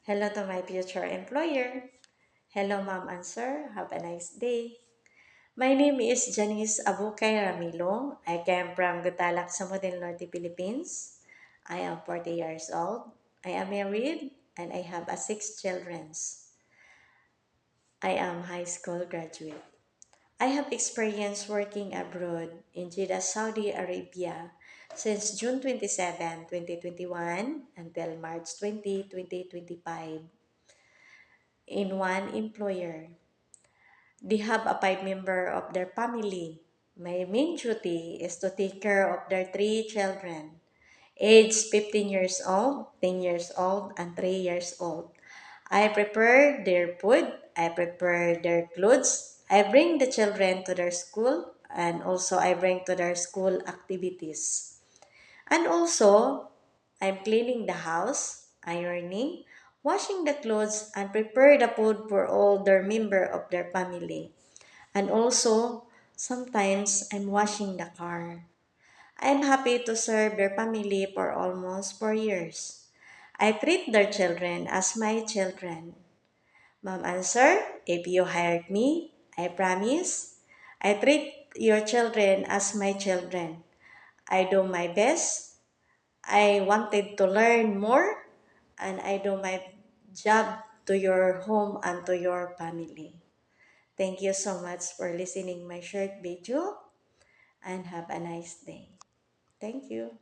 Hello to my future employer. Hello, ma'am and sir. Have a nice day. My name is Janice Abukay Ramilo. I came from Gutalak, Samudin Norte, Philippines. I am 40 years old. I am married and I have a 6 children. I am high school graduate. I have experience working abroad in Jeddah, Saudi Arabia since June 27, 2021 until March 20, 2025 in one employer. They have a 5 member of their family. My main duty is to take care of their 3 children, aged 15 years old, 10 years old, and 3 years old. I prepare their food, I prepare their clothes, I bring the children to their school, and also I bring to their school activities. And also, I'm cleaning the house, ironing, washing the clothes, and prepare the food for all their member of their family. And also, sometimes I'm washing the car. I'm happy to serve their family for almost 4 years. I treat their children as my children. Ma'am and sir, if you hired me, I promise I treat your children as my children. I do my best. I wanted to learn more and I do my job to your home and to your family. Thank you so much for listening my short video and have a nice day. Thank you.